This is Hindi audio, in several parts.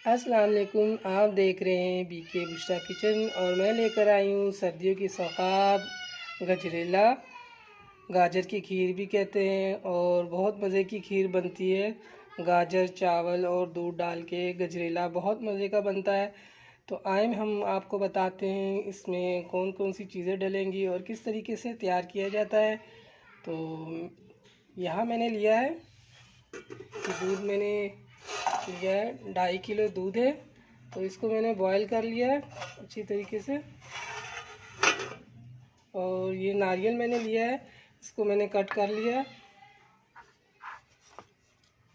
अस्सलाम वालेकुम। आप देख रहे हैं बीके बुशरा किचन और मैं लेकर आई हूँ सर्दियों की सौगात गजरेला। गाजर की खीर भी कहते हैं और बहुत मज़े की खीर बनती है। गाजर चावल और दूध डाल के गजरेला बहुत मज़े का बनता है। तो आए हम आपको बताते हैं इसमें कौन कौन सी चीज़ें डलेंगी और किस तरीके से तैयार किया जाता है। तो यहाँ मैंने लिया है दूध, मैंने लिया है 2.5 किलो दूध है। तो इसको मैंने बॉईल कर लिया है अच्छी तरीके से। और ये नारियल मैंने लिया है, इसको मैंने कट कर लिया है।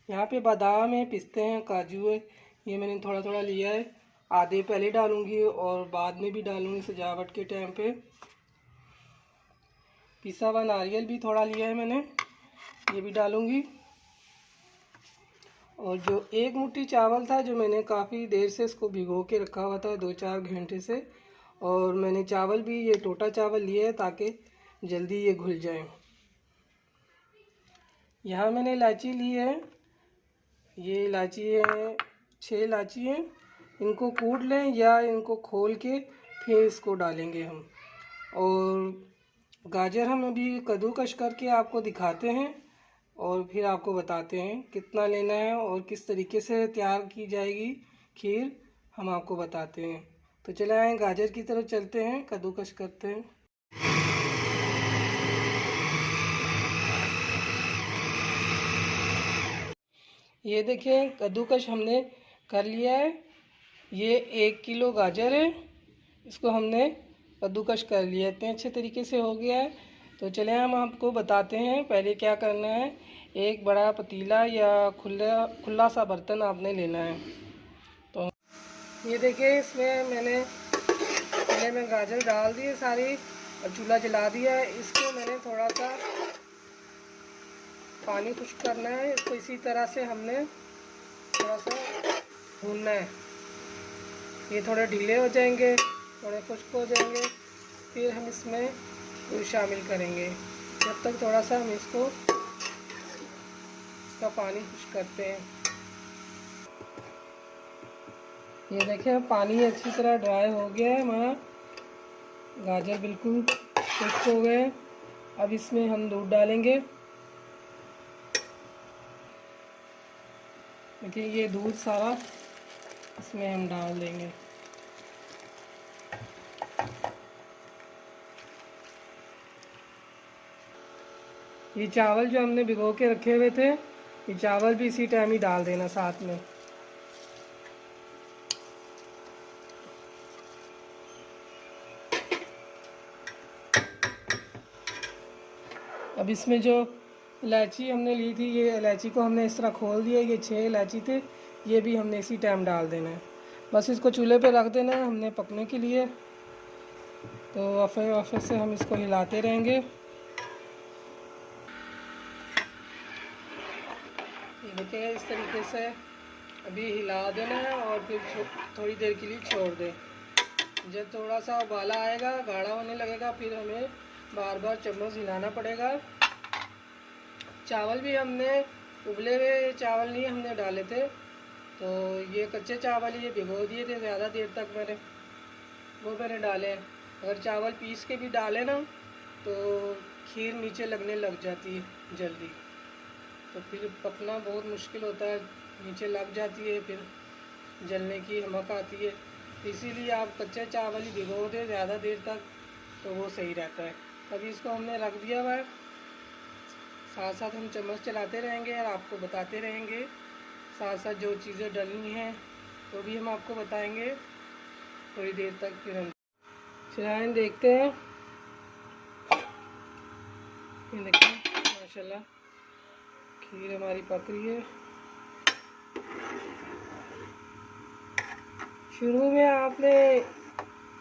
यहाँ पे बादाम है, पिस्ते हैं, काजू है, ये मैंने थोड़ा थोड़ा लिया है। आधे पहले डालूंगी और बाद में भी डालूंगी सजावट के टाइम पे। पिसा हुआ नारियल भी थोड़ा लिया है मैंने, ये भी डालूंगी। और जो एक मुट्ठी चावल था जो मैंने काफ़ी देर से इसको भिगो के रखा हुआ था 2-4 घंटे से, और मैंने चावल भी ये टोटा चावल लिए है ताकि जल्दी ये घुल जाए। यहाँ मैंने इलायची ली है, ये इलायची है 6 इलायची है। इनको कूट लें या इनको खोल के फिर इसको डालेंगे हम। और गाजर हम अभी कद्दूकस करके आपको दिखाते हैं और फिर आपको बताते हैं कितना लेना है और किस तरीके से तैयार की जाएगी खीर, हम आपको बताते हैं। तो चले आए गाजर की तरफ चलते हैं, कद्दूकस करते हैं। ये देखें कद्दूकस हमने कर लिया है। ये 1 किलो गाजर है, इसको हमने कद्दूकस कर लिया, इतने अच्छे तरीके से हो गया है। तो चले हम आपको बताते हैं पहले क्या करना है। एक बड़ा पतीला या खुला सा बर्तन आपने लेना है। तो ये देखिए इसमें मैंने पहले में गाजर डाल दी है सारी और चूल्हा जला दिया है। इसको मैंने थोड़ा सा पानी खुश्क करना है, इसको इसी तरह से हमने थोड़ा सा भूनना है। ये थोड़े ढीले हो जाएंगे, थोड़े खुश्क हो जाएंगे, फिर हम इसमें दूध शामिल करेंगे। जब तक थोड़ा सा हम इसका पानी खुश्क करते हैं। ये देखिए पानी अच्छी तरह ड्राई हो गया है, हमारा गाजर बिल्कुल खुश्क हो गए। अब इसमें हम दूध डालेंगे। देखिए ये दूध सारा इसमें हम डाल देंगे। ये चावल जो हमने भिगो के रखे हुए थे, ये चावल भी इसी टाइम ही डाल देना साथ में। अब इसमें जो इलायची हमने ली थी, ये इलायची को हमने इस तरह खोल दिया, ये 6 इलायची थे, ये भी हमने इसी टाइम डाल देना है। बस इसको चूल्हे पे रख देना है हमने पकने के लिए। तो वफ़े वफ़े से हम इसको हिलाते रहेंगे। ये देखिए इस तरीके से अभी हिला देना है और फिर थोड़ी देर के लिए छोड़ दें। जब थोड़ा सा उबाला आएगा, गाढ़ा होने लगेगा, फिर हमें बार बार चम्मच हिलाना पड़ेगा। चावल भी हमने उबले हुए चावल नहीं हमने डाले थे, तो ये कच्चे चावल ये भिगो दिए थे ज़्यादा देर तक वो मैंने डाले हैं। अगर चावल पीस के भी डालें ना तो खीर नीचे लगने लग जाती है जल्दी, तो फिर पकना बहुत मुश्किल होता है, नीचे लग जाती है, फिर जलने की हमक आती है। इसीलिए आप कच्चे चावल ही भिगो दें ज़्यादा देर तक, तो वो सही रहता है। अभी इसको हमने रख दिया हुआ है, साथ साथ हम चम्मच चलाते रहेंगे और आपको बताते रहेंगे। साथ साथ जो चीज़ें डलनी हैं तो भी हम आपको बताएंगे थोड़ी देर तक। फिर हम चलाएं, देखते हैं। ये देखिए माशाल्लाह खीर हमारी पक रही है। शुरू में आपने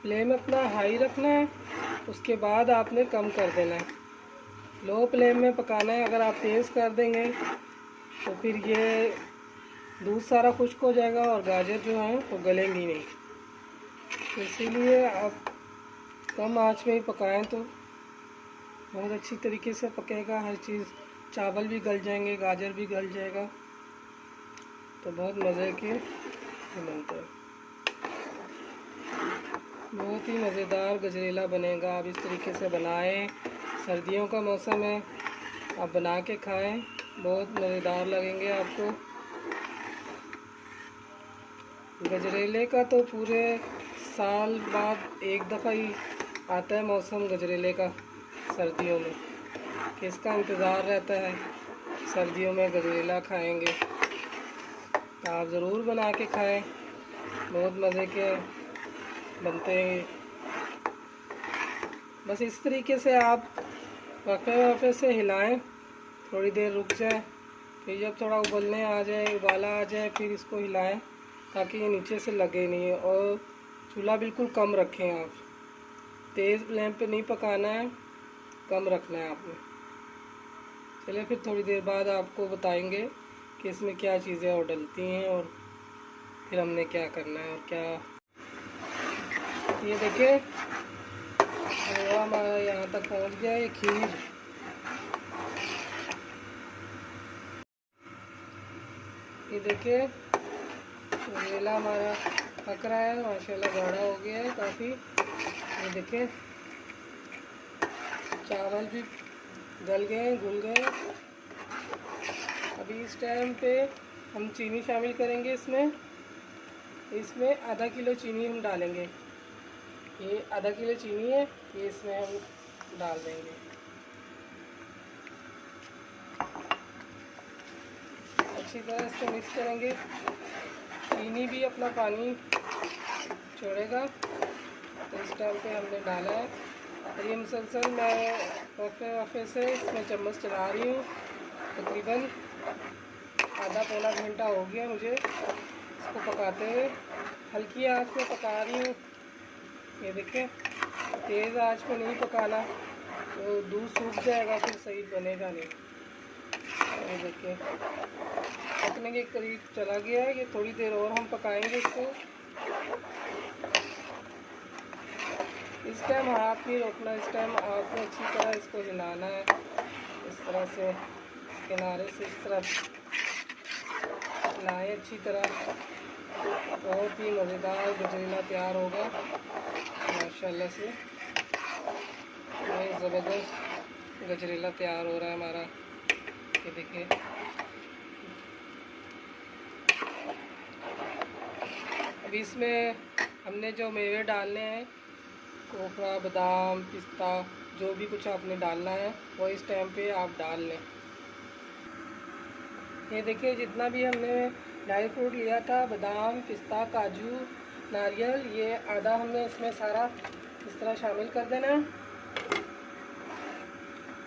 फ्लेम अपना हाई रखना है, उसके बाद आपने कम कर देना है। लो फ्लेम में पकाना है। अगर आप तेज़ कर देंगे तो फिर ये दूध सारा खुश्क हो जाएगा और गाजर जो है वो गलेंगी नहीं। तो इसीलिए आप कम आंच में ही पकाएं तो बहुत अच्छी तरीके से पकेगा हर चीज़। चावल भी गल जाएंगे, गाजर भी गल जाएगा, तो बहुत मज़े की ही बनते हैं। बहुत ही मज़ेदार गजरेला बनेगा। आप इस तरीके से बनाएं, सर्दियों का मौसम है, आप बना के खाएं, बहुत मज़ेदार लगेंगे आपको। गजरेले का तो पूरे साल बाद एक दफ़ा ही आता है मौसम गजरेले का, सर्दियों में, किसका इंतज़ार रहता है सर्दियों में गजरेला खाएंगे। तो आप ज़रूर बना के खाएं, बहुत मज़े के बनते हैं। बस इस तरीके से आप वक़्फ़े से हिलाएं, थोड़ी देर रुक जाए, फिर जब थोड़ा उबलने आ जाए, उबाला आ जाए, फिर इसको हिलाएं ताकि ये नीचे से लगे नहीं। और चूल्हा बिल्कुल कम रखें आप, तेज़ फ्लेम पे नहीं पकाना है, कम रखना है आपने। चलिए फिर थोड़ी देर बाद आपको बताएंगे कि इसमें क्या चीज़ें और डलती हैं और फिर हमने क्या करना है और क्या। ये देखिए हमारा यहाँ तक पहुँच गया ये खीर। ये देखिए गजरेला हमारा पक रहा है, माशाल्लाह गाढ़ा हो गया है काफ़ी। ये देखिए चावल भी गल गए, घुल गए। अभी इस टाइम पे हम चीनी शामिल करेंगे इसमें आधा किलो चीनी हम डालेंगे। ये आधा किलो चीनी है, ये इसमें हम डाल देंगे। अच्छी तरह इसको मिक्स करेंगे। चीनी भी अपना पानी छोड़ेगा, तो इस टाइम पे हमने डाला है। और ये मुसलसल मैं वफ़े से इसमें चम्मच चला रही हूँ। तकरीबन आधा पौना घंटा हो गया मुझे इसको पकाते हुए, हल्की आंच पे पका रही हूँ। ये देखिए तेज़ आंच पे नहीं पकाना, तो दूध सूख जाएगा, फिर सही बनेगा नहीं। ये देखिए पकने के करीब चला गया है, ये थोड़ी देर और हम पकाएंगे इसको। इस टाइम हाथ नहीं रोकना, इस टाइम आपको अच्छी तरह इसको हिलाना है, इस तरह से किनारे से इस तरह हिलाएं अच्छी तरह। बहुत ही मज़ेदार गजरेला तैयार होगा माशाल्लाह से। बहुत ज़बरदस्त गजरेला तैयार हो रहा है हमारा। ये देखिए अभी इसमें हमने जो मेवे डालने हैं, कोपरा, बादाम, पिस्ता, जो भी कुछ आपने डालना है वो इस टाइम पे आप डाल लें। ये देखिए जितना भी हमने ड्राई फ्रूट लिया था, बादाम, पिस्ता, काजू, नारियल, ये आधा हमने इसमें सारा इस तरह शामिल कर देना है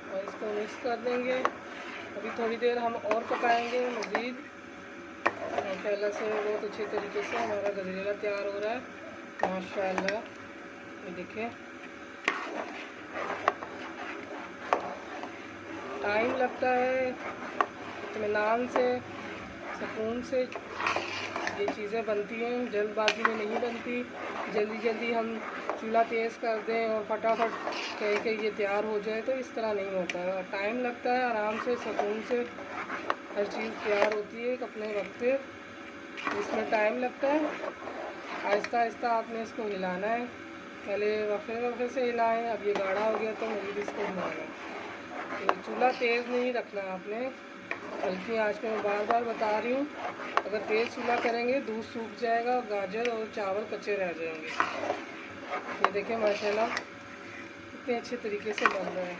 और इसको मिक्स कर देंगे। अभी थोड़ी देर हम और पकाएंगे मज़ीद। माशाल्लाह से बहुत अच्छे तरीके से हमारा गजरेला तैयार हो रहा है माशाल्लाह। ये देखिए टाइम लगता है, इत्मीनान से, सुकून से ये चीज़ें बनती हैं, जल्दबाजी में नहीं बनती। जल्दी जल्दी हम चूल्हा तेज़ कर दें और फटाफट कह के ये तैयार हो जाए, तो इस तरह नहीं होता है। टाइम लगता है, आराम से सुकून से हर चीज़ तैयार होती है अपने वक्त पे। इसमें टाइम लगता है, आहिस्ता आहिस्ता आपने इसको हिलाना है। पहले वफ़े से हिलाएं, अब ये गाढ़ा हो गया तो मज़ीद इसको हिलाना है। तो चूल्हा तेज़ नहीं रखना आपने, हल्की आंच में। मैं बार बार बता रही हूँ, अगर तेज़ चूल्हा करेंगे दूध सूख जाएगा, गाजर और चावल कच्चे रह जाएंगे। ये देखिए माशाल्लाह कितने अच्छे तरीके से बन रहा है।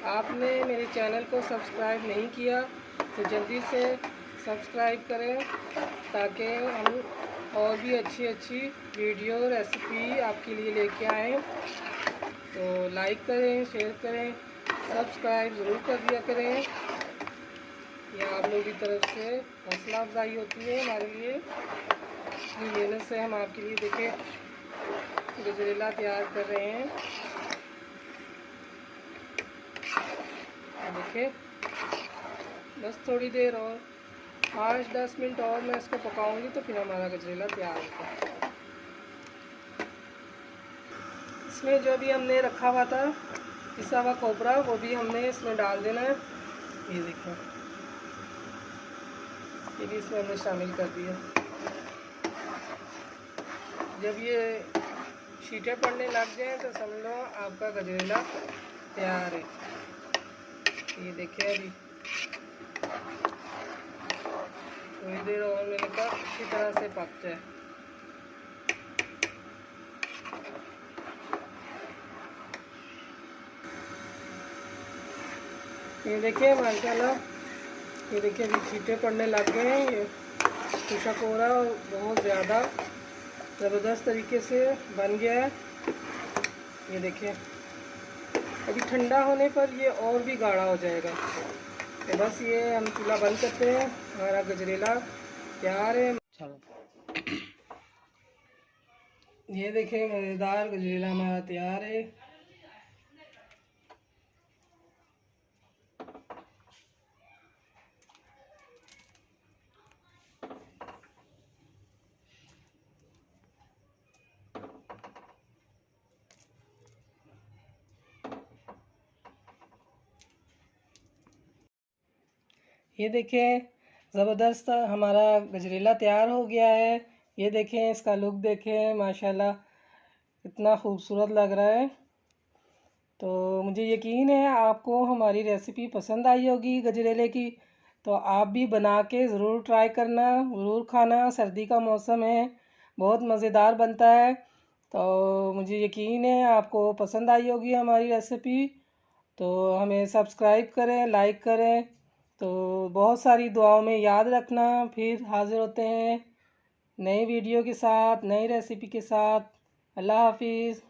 आपने मेरे चैनल को सब्सक्राइब नहीं किया तो जल्दी से सब्सक्राइब करें, ताकि हम और भी अच्छी अच्छी वीडियो रेसिपी आपके लिए लेके आएँ। तो लाइक करें, शेयर करें, सब्सक्राइब ज़रूर कर दिया करें। यह आप लोगों की तरफ से हौसला अफजाई होती है हमारे लिए। इतनी मेहनत से हम आपके लिए देखिए गजरेला तैयार कर रहे हैं। देखिए बस थोड़ी देर और 5-10 मिनट और मैं इसको पकाऊंगी, तो फिर हमारा गजरेला तैयार होगा। इसमें जो भी हमने रखा हुआ था पिसा हुआ कोपरा, वो भी हमने इसमें डाल देना है। ये देखो, ये भी इसमें हमने शामिल कर दिया। जब ये शीटें पड़ने लग जाएं तो समझ लो आपका गजरेला तैयार है। ये देखिए अभी थोड़ी देर और मैंने कहा अच्छी तरह से पक जाए। ये देखिए माशाल्लाह, ये देखिए अभी छींटे पड़ने लग गए हैं। ये खुशक हो रहा है, बहुत ज़्यादा ज़बरदस्त तरीके से बन गया है। ये देखिए अभी ठंडा होने पर ये और भी गाढ़ा हो जाएगा। तो बस ये हम चूल्हा बंद करते हैं, हमारा गजरेला तैयार है। चलो ये देखिए मज़ेदार गजरेला हमारा तैयार है। ये देखें ज़बरदस्त हमारा गजरेला तैयार हो गया है। ये देखें इसका लुक देखें, माशाल्लाह कितना खूबसूरत लग रहा है। तो मुझे यकीन है आपको हमारी रेसिपी पसंद आई होगी गजरेले की। तो आप भी बना के ज़रूर ट्राई करना, ज़रूर खाना। सर्दी का मौसम है, बहुत मज़ेदार बनता है। तो मुझे यकीन है आपको पसंद आई होगी हमारी रेसिपी। तो हमें सब्सक्राइब करें, लाइक करें। तो बहुत सारी दुआओं में याद रखना। फिर हाज़िर होते हैं नई वीडियो के साथ, नई रेसिपी के साथ। अल्लाह हाफिज़।